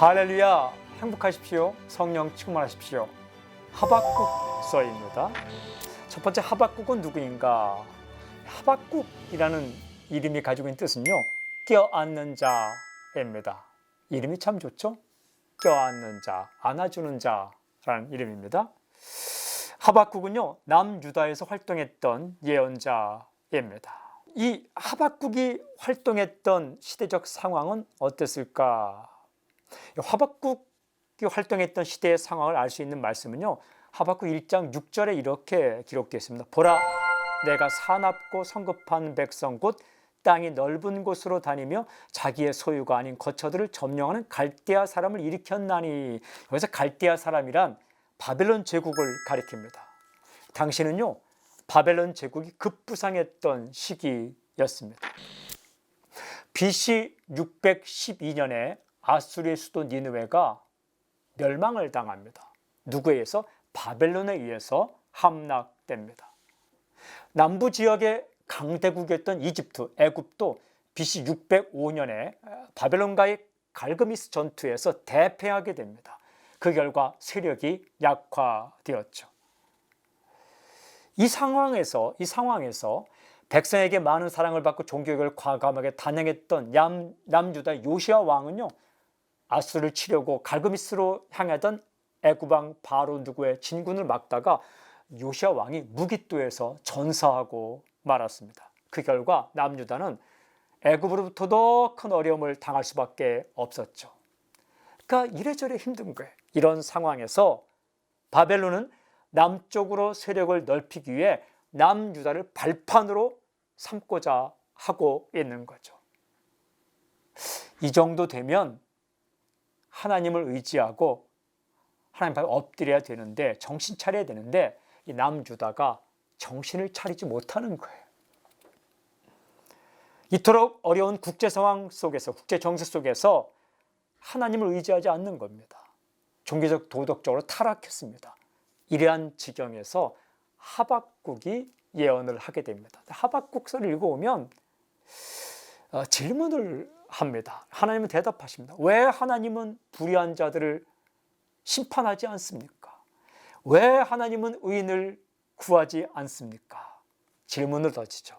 할렐루야, 행복하십시오. 성령 충만하십시오. 하박국서입니다. 첫 번째 하박국은 누구인가? 하박국이라는 이름이 가지고 있는 뜻은요, 껴안는 자입니다. 이름이 참 좋죠? 껴안는 자, 안아주는 자라는 이름입니다. 하박국은요, 남유다에서 활동했던 예언자입니다. 이 하박국이 활동했던 시대적 상황은 어땠을까? 하박국이 활동했던 시대의 상황을 알 수 있는 말씀은요, 하박국 1장 6절에 이렇게 기록되어 있습니다. 보라, 내가 사납고 성급한 백성 곧 땅이 넓은 곳으로 다니며 자기의 소유가 아닌 거처들을 점령하는 갈대아 사람을 일으켰나니. 여기서 갈대아 사람이란 바벨론 제국을 가리킵니다. 당시는요, 바벨론 제국이 급부상했던 시기였습니다. BC 612년에 아수르의 수도 니느웨가 멸망을 당합니다. 누구에 의해서? 바벨론에 의해서 함락됩니다. 남부 지역의 강대국이었던 이집트, 애굽도 BC 605년에 바벨론과의 갈그미스 전투에서 대패하게 됩니다. 그 결과 세력이 약화되었죠. 이 상황에서 백성에게 많은 사랑을 받고 종교개혁을 과감하게 단행했던 남유다 요시야 왕은요, 아수르를 치려고 갈그미스로 향하던 애굽왕 바로 누구의 진군을 막다가 요시야 왕이 무기또에서 전사하고 말았습니다. 그 결과 남유다는 애굽으로부터 더 큰 어려움을 당할 수밖에 없었죠. 그러니까 이래저래 힘든 거예요. 이런 상황에서 바벨론은 남쪽으로 세력을 넓히기 위해 남유다를 발판으로 삼고자 하고 있는 거죠. 이 정도 되면 하나님을 의지하고 하나님 앞에 엎드려야 되는데, 정신 차려야 되는데, 이 남유다가 정신을 차리지 못하는 거예요. 이토록 어려운 국제 상황 속에서, 국제 정세 속에서 하나님을 의지하지 않는 겁니다. 종교적 도덕적으로 타락했습니다. 이러한 지경에서 하박국이 예언을 하게 됩니다. 하박국서를 읽어오면 질문을 합니다. 하나님은 대답하십니다. 왜 하나님은 불의한 자들을 심판하지 않습니까? 왜 하나님은 의인을 구하지 않습니까? 질문을 던지죠.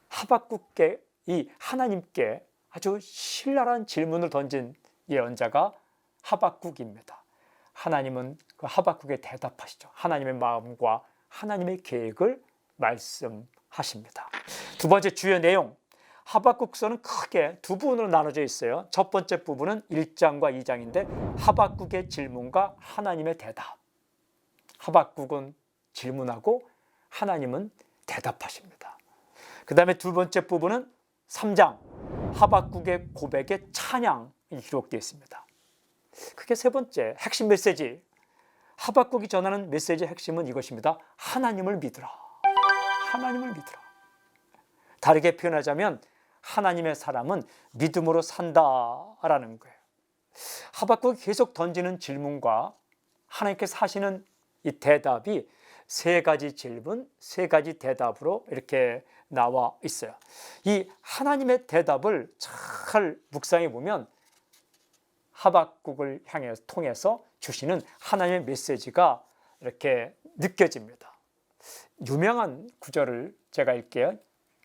하박국께, 이 하나님께 아주 신랄한 질문을 던진 예언자가 하박국입니다. 하나님은 그 하박국에 대답하시죠. 하나님의 마음과 하나님의 계획을 말씀하십니다. 두 번째 주요 내용, 하박국서는 크게 두 부분으로 나눠져 있어요. 첫 번째 부분은 1장과 2장인데 하박국의 질문과 하나님의 대답. 하박국은 질문하고 하나님은 대답하십니다. 그 다음에 두 번째 부분은 3장, 하박국의 고백의 찬양이 기록되어 있습니다. 그게 세 번째 핵심 메시지. 하박국이 전하는 메시지의 핵심은 이것입니다. 하나님을 믿으라. 하나님을 믿으라. 다르게 표현하자면 하나님의 사람은 믿음으로 산다라는 거예요. 하박국이 계속 던지는 질문과 하나님께서 하시는 이 대답이 세 가지 질문, 세 가지 대답으로 이렇게 나와 있어요. 이 하나님의 대답을 잘 묵상해 보면 하박국을 통해서 주시는 하나님의 메시지가 이렇게 느껴집니다. 유명한 구절을 제가 읽게요.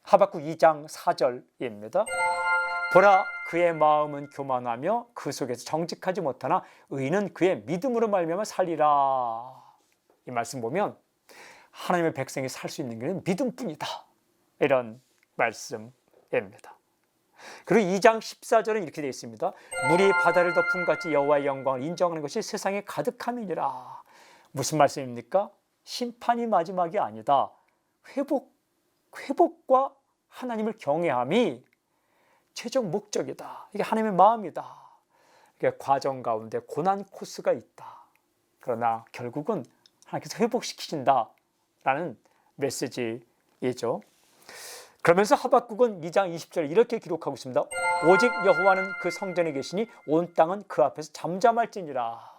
하박국 2장 4절입니다. 보라, 그의 마음은 교만하며 그 속에서 정직하지 못하나 의인은 그의 믿음으로 말미암아 살리라. 이 말씀 보면 하나님의 백성이 살 수 있는 길은 믿음뿐이다, 이런 말씀입니다. 그리고 2장 14절은 이렇게 되어 있습니다. 물이 바다를 덮은 같이 여호와의 영광을 인정하는 것이 세상에 가득함이니라. 무슨 말씀입니까? 심판이 마지막이 아니다. 회복과 하나님을 경외함이 최종 목적이다. 이게 하나님의 마음이다. 이게 과정 가운데 고난 코스가 있다. 그러나 결국은 하나님께서 회복시키신다라는 메시지이죠. 그러면서 하박국은 2장 20절에 이렇게 기록하고 있습니다. 오직 여호와는 그 성전에 계시니 온 땅은 그 앞에서 잠잠할지니라.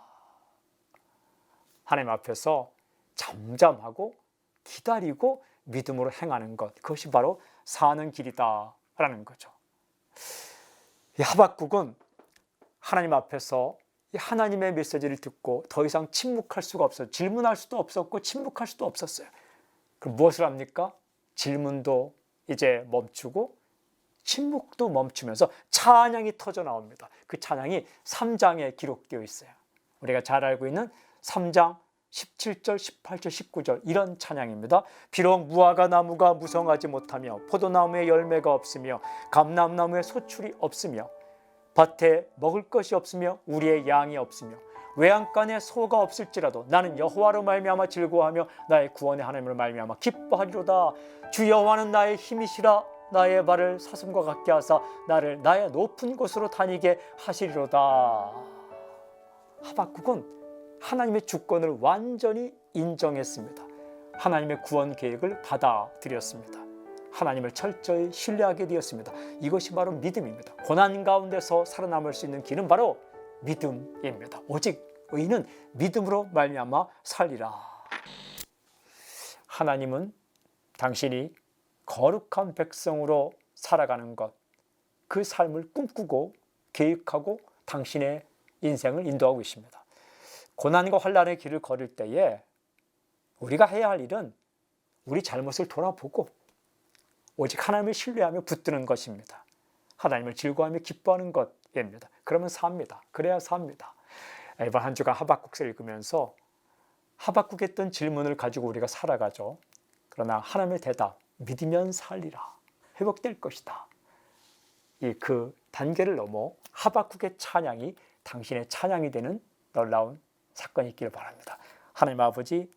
하나님 앞에서 잠잠하고 기다리고 믿음으로 행하는 것, 그것이 바로 사는 길이다라는 거죠. 이 하박국은 하나님 앞에서 이 하나님의 메시지를 듣고 더 이상 침묵할 수가 없어요. 질문할 수도 없었고 침묵할 수도 없었어요. 그럼 무엇을 합니까? 질문도 이제 멈추고 침묵도 멈추면서 찬양이 터져 나옵니다. 그 찬양이 3장에 기록되어 있어요. 우리가 잘 알고 있는 3장 17절, 18절, 19절 이런 찬양입니다. 비록 무화과 나무가 무성하지 못하며 포도나무에 열매가 없으며 감람나무에 소출이 없으며 밭에 먹을 것이 없으며 우리의 양이 없으며 외양간에 소가 없을지라도 나는 여호와로 말미암아 즐거워하며 나의 구원의 하나님으로 말미암아 기뻐하리로다. 주 여호와는 나의 힘이시라. 나의 발을 사슴과 같게 하사 나를 나의 높은 곳으로 다니게 하시리로다. 하박국은 하나님의 주권을 완전히 인정했습니다. 하나님의 구원 계획을 받아들였습니다. 하나님을 철저히 신뢰하게 되었습니다. 이것이 바로 믿음입니다. 고난 가운데서 살아남을 수 있는 길은 바로 믿음입니다. 오직 의인은 믿음으로 말미암아 살리라. 하나님은 당신이 거룩한 백성으로 살아가는 것, 그 삶을 꿈꾸고 계획하고 당신의 인생을 인도하고 있습니다. 고난과 환난의 길을 걸을 때에 우리가 해야 할 일은 우리 잘못을 돌아보고 오직 하나님을 신뢰하며 붙드는 것입니다. 하나님을 즐거워하며 기뻐하는 것입니다. 그러면 삽니다. 그래야 삽니다. 이번 한 주간 하박국서를 읽으면서 하박국에 했던 질문을 가지고 우리가 살아가죠. 그러나 하나님의 대답, 믿으면 살리라. 회복될 것이다. 그 단계를 넘어 하박국의 찬양이 당신의 찬양이 되는 놀라운 사건이 있기를 바랍니다. 하나님 아버지,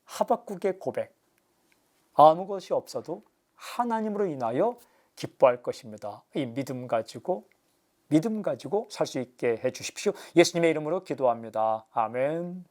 하박국의 고백, 아무것이 없어도 하나님으로 인하여 기뻐할 것입니다. 이 믿음 가지고 살 수 있게 해주십시오. 예수님의 이름으로 기도합니다. 아멘.